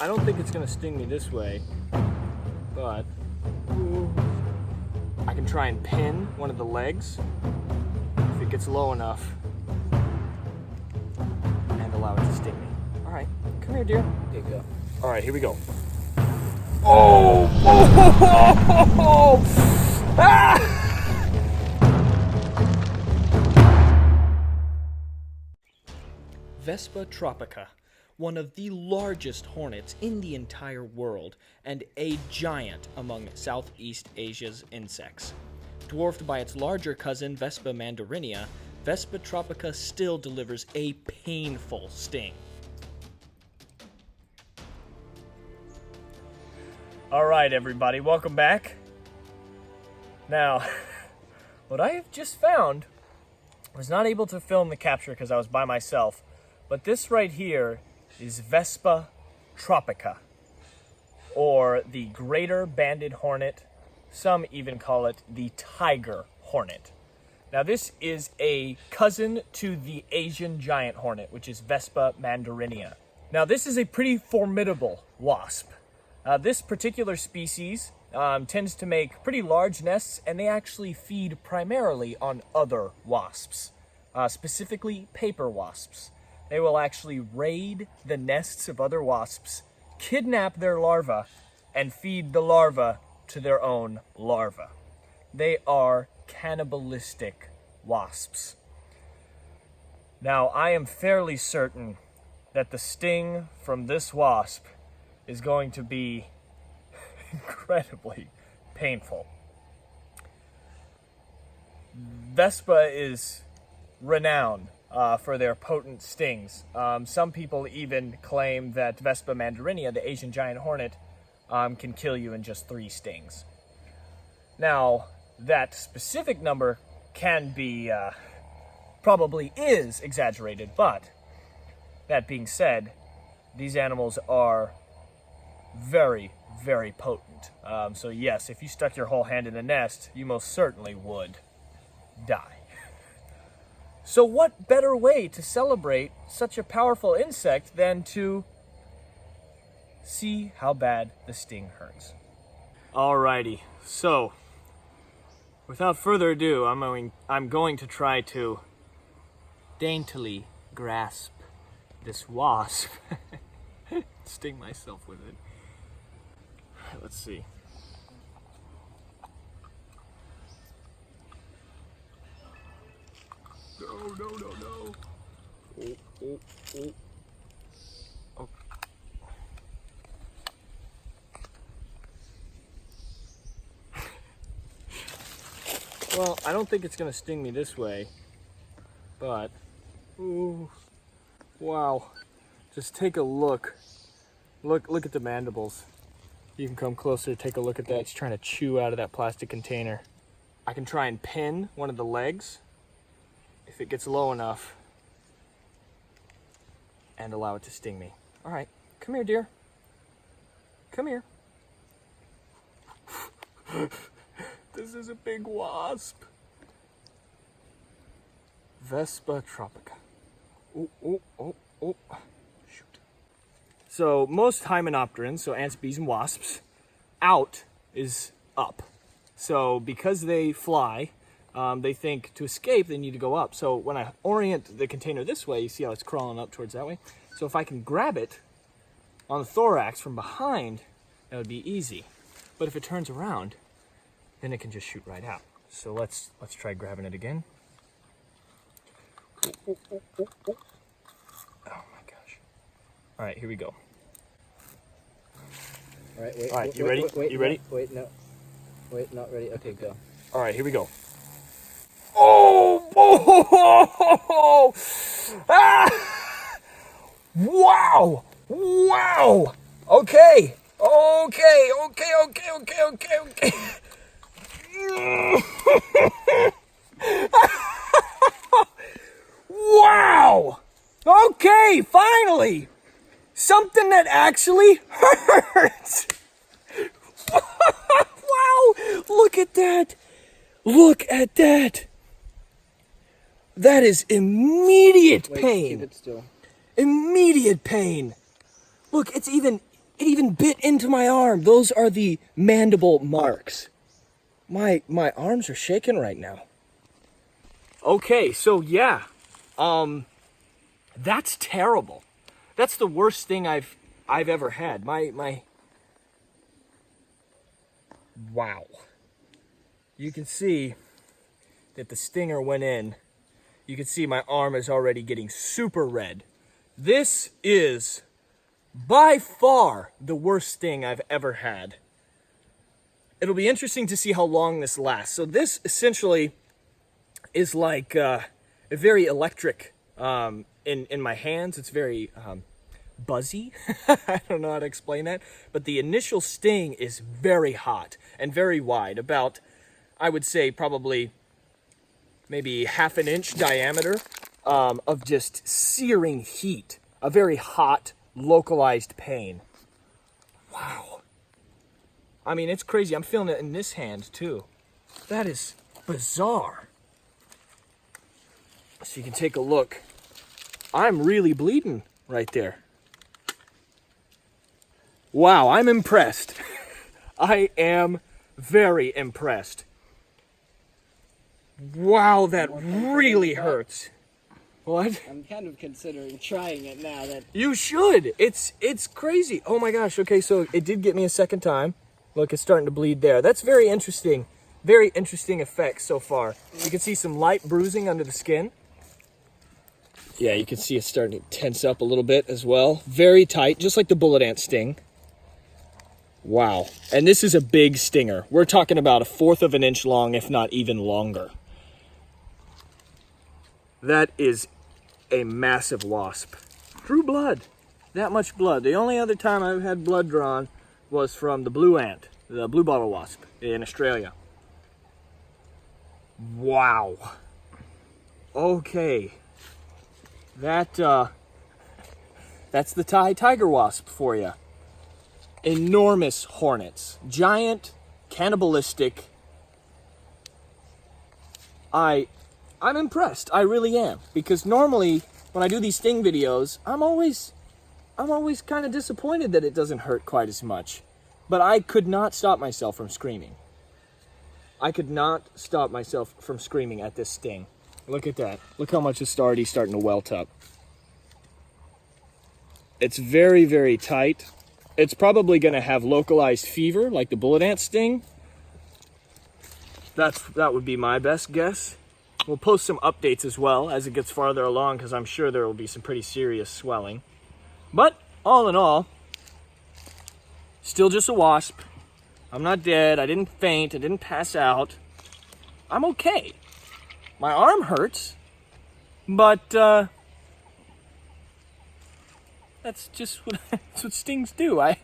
I don't think it's gonna sting me this way, but I can try and pin one of the legs if it gets low enough and allow it to sting me. All right, come here, dear. There you go. All right, here we go. Oh! Ah! Vespa tropica, one of the largest hornets in the entire world and a giant among Southeast Asia's insects. Dwarfed by its larger cousin Vespa mandarinia, Vespa tropica still delivers a painful sting. All right, everybody, welcome back. Now, what I have just found, I was not able to film the capture because I was by myself, but this right here is Vespa tropica, or the Greater Banded Hornet. Some even call it the Tiger Hornet. Now, this is a cousin to the Asian giant hornet, which is Vespa mandarinia. Now, this is a pretty formidable wasp. This particular species tends to make pretty large nests, and they actually feed primarily on other wasps, specifically paper wasps. They will actually raid the nests of other wasps, kidnap their larvae, and feed the larvae to their own larvae. They are cannibalistic wasps. Now, I am fairly certain that the sting from this wasp is going to be incredibly painful. Vespa is renowned for their potent stings. Some people even claim that Vespa mandarinia, the Asian giant hornet, can kill you in just 3 stings. Now, that specific number can be, probably is exaggerated, but that being said, these animals are very, very potent. So yes, if you stuck your whole hand in a nest, you most certainly would die. So what better way to celebrate such a powerful insect than to see how bad the sting hurts? Alrighty, so without further ado, I'm going to try to daintily grasp this wasp, sting myself with it. Let's see. No. Oh. Well, I don't think it's gonna sting me this way, but, ooh, wow. Just take a look. Look at the mandibles. You can come closer, take a look at that. It's trying to chew out of that plastic container. I can try and pin one of the legs if it gets low enough and allow it to sting me. All right, come here, dear. Come here. This is a big wasp. Vespa tropica. Oh. Shoot. So most hymenopterans, so ants, bees, and wasps, out is up. So because they fly, they think to escape they need to go up. So when I orient the container this way, you see how it's crawling up towards that way? So if I can grab it on the thorax from behind, that would be easy. But if it turns around, then it can just shoot right out. So let's try grabbing it again. Oh my gosh. All right, here we go. All right, wait. All right, you ready? Wait, you ready? No, wait, no. Wait, not ready. Okay, go. All right, here we go. Oh! Ah! Wow! Okay. Wow! Okay, finally! Something that actually hurts! Wow! Look at that! That is immediate pain. Keep it still. Immediate pain. Look, it's even even bit into my arm. Those are the mandible marks. My arms are shaking right now. Okay, so yeah. That's terrible. That's the worst thing I've ever had. Wow. You can see that the stinger went in. You can see my arm is already getting super red. This is by far the worst thing I've ever had. It'll be interesting to see how long this lasts. So this essentially is like a very electric in my hands. It's very buzzy. I don't know how to explain that. But the initial sting is very hot and very wide. About, I would say, probably maybe ½ an inch diameter of just searing heat. A very hot, localized pain. Wow. I mean, it's crazy. I'm feeling it in this hand, too. That is bizarre. So you can take a look. I'm really bleeding right there. Wow, I'm impressed. I am very impressed. Wow, that really hurts. What? I'm kind of considering trying it now. That you should. It's crazy. Oh my gosh. Okay, so it did get me a second time. Look, it's starting to bleed there. That's very interesting. Very interesting effect so far. You can see some light bruising under the skin. Yeah, you can see it's starting to tense up a little bit as well. Very tight, just like the bullet ant sting. Wow. And this is a big stinger. We're talking about 1/4 of an inch long, if not even longer. That is a massive wasp. Drew blood. That much blood. The only other time I've had blood drawn was from the blue ant, the blue bottle wasp in Australia. Wow. Okay. That's the Thai tiger wasp for you. Enormous hornets. Giant, cannibalistic. I'm impressed. I really am. Because normally when I do these sting videos, I'm always kind of disappointed that it doesn't hurt quite as much. But I could not stop myself from screaming. I could not stop myself from screaming at this sting. Look at that. Look how much it's already starting to welt up. It's very, very tight. It's probably going to have localized fever like the bullet ant sting. That would be my best guess. We'll post some updates as well as it gets farther along because I'm sure there will be some pretty serious swelling. But all in all, still just a wasp. I'm not dead. I didn't faint. I didn't pass out. I'm okay. My arm hurts, but that's just that's what stings do. I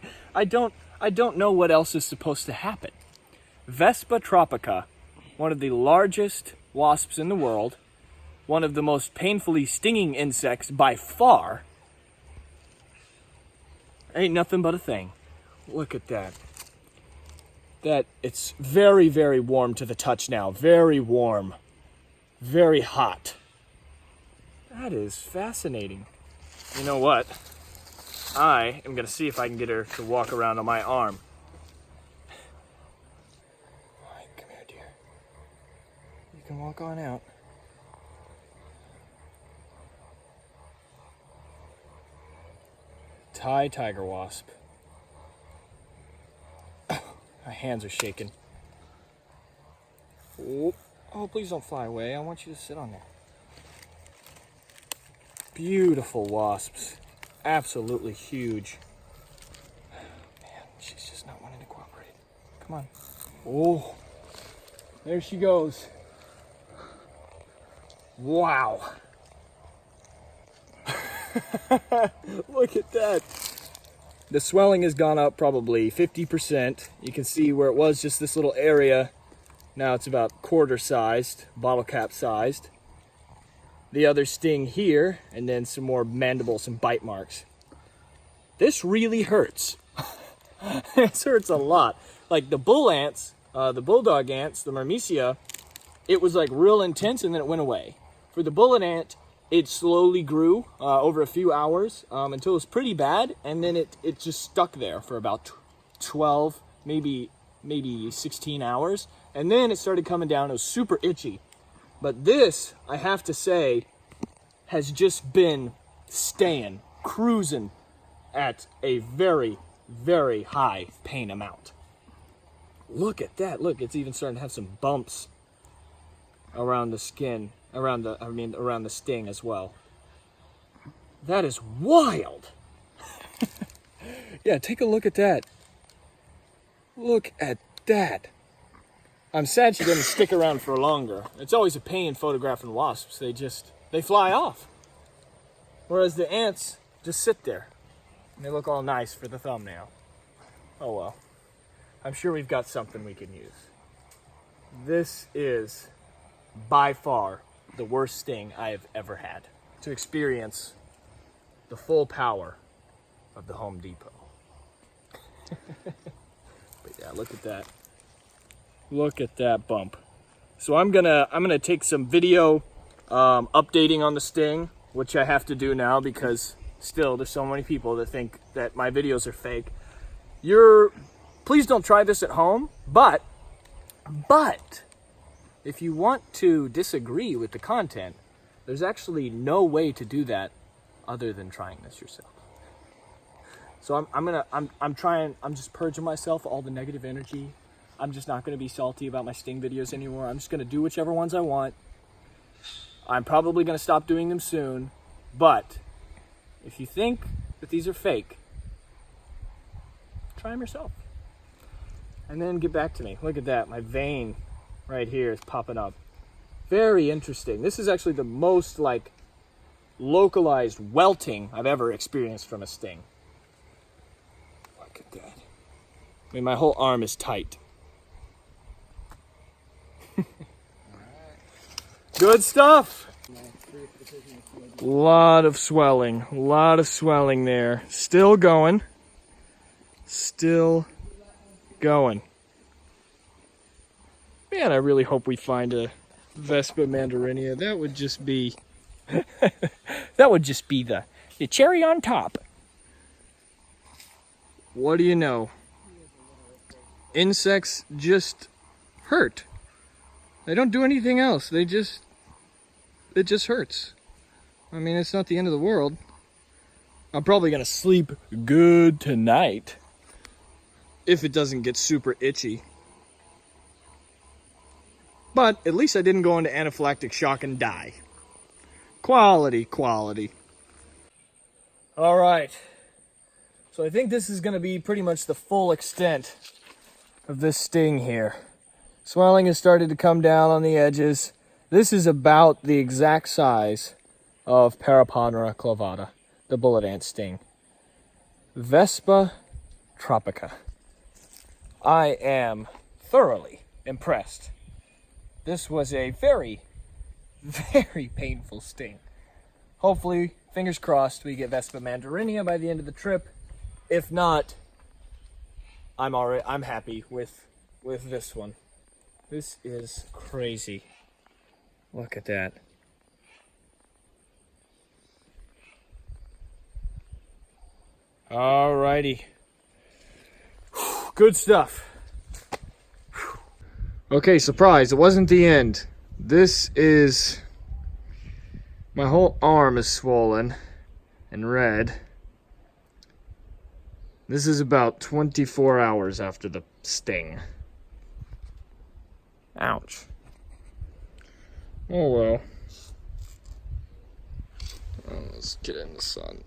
don't know what else is supposed to happen. Vespa tropica, one of the largest wasps in the world, one of the most painfully stinging insects by far, ain't nothing but a thing. Look at that. It's very, very warm to the touch now. Very warm. Very hot. That is fascinating. You know what? I am going to see if I can get her to walk around on my arm. All right, come here, dear. You can walk on out. Thai tiger wasp. My hands are shaking. Oh, please don't fly away. I want you to sit on there. Beautiful wasps. Absolutely huge. Man, she's just not wanting to cooperate. Come on. Oh, there she goes. Wow. Look at that. The swelling has gone up probably 50%. You can see where it was just this little area. Now it's about quarter sized, bottle cap sized. The other sting here, and then some more mandible, some bite marks. This really hurts. This hurts a lot. Like the bull ants, the bulldog ants, the Myrmecia, it was like real intense and then it went away. For the bullet ant, it slowly grew over a few hours until it was pretty bad, and then it just stuck there for about 12, maybe 16 hours, and then it started coming down. It was super itchy. But this, I have to say, has just been staying, cruising at a very, very high pain amount. Look at that. Look, it's even starting to have some bumps around the skin, around the sting as well. That is wild. Yeah, take a look at that. Look at that. I'm sad she didn't stick around for longer. It's always a pain photographing wasps. They fly off. Whereas the ants just sit there. And they look all nice for the thumbnail. Oh well. I'm sure we've got something we can use. This is by far the worst sting I have ever had. To experience the full power of the Home Depot. But yeah, look at that. Look at that bump. So I'm gonna take some video updating on the sting, which I have to do now because still there's so many people that think that my videos are fake. Please don't try this at home, but if you want to disagree with the content, there's actually no way to do that other than trying this yourself. So I'm just purging myself of all the negative energy. I'm just not going to be salty about my sting videos anymore. I'm just going to do whichever ones I want. I'm probably going to stop doing them soon, but if you think that these are fake, try them yourself. And then get back to me. Look at that. My vein right here is popping up. Very interesting. This is actually the most localized welting I've ever experienced from a sting. Look at that. I mean, my whole arm is tight. Good stuff. Lot of swelling there. Still going. Man, I really hope we find a Vespa mandarinia. That would just be the cherry on top. What do you know? Insects just hurt. They don't do anything else. It just hurts. I mean, it's not the end of the world. I'm probably gonna sleep good tonight if it doesn't get super itchy. But at least I didn't go into anaphylactic shock and die. Quality. All right. So I think this is gonna be pretty much the full extent of this sting here. Swelling has started to come down on the edges. This is about the exact size of Paraponera clavata, the bullet ant sting. Vespa tropica. I am thoroughly impressed. This was a very, very painful sting. Hopefully, fingers crossed, we get Vespa mandarinia by the end of the trip. If not, I'm happy with this one. This is crazy. Look at that. Alrighty. Good stuff. Okay, surprise, it wasn't the end. This is... my whole arm is swollen and red. This is about 24 hours after the sting. Ouch. Oh well. Let's get in the sun.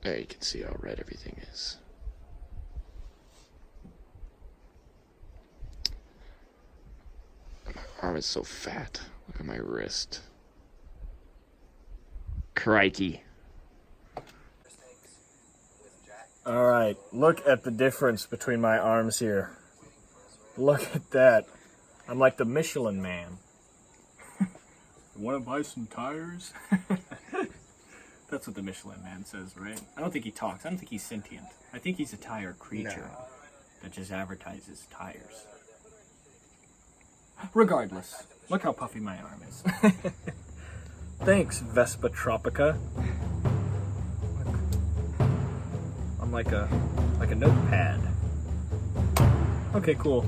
There you can see how red everything is. My arm is so fat. Look at my wrist. Crikey. Alright, look at the difference between my arms here. Look at that. I'm like the Michelin Man. Want to buy some tires? That's what the Michelin Man says, right? I don't think he talks. I don't think he's sentient. I think he's a tire creature that just advertises tires. Regardless, Look how puffy my arm is. Thanks, Vespa tropica. Look. I'm like a notepad. Okay, cool.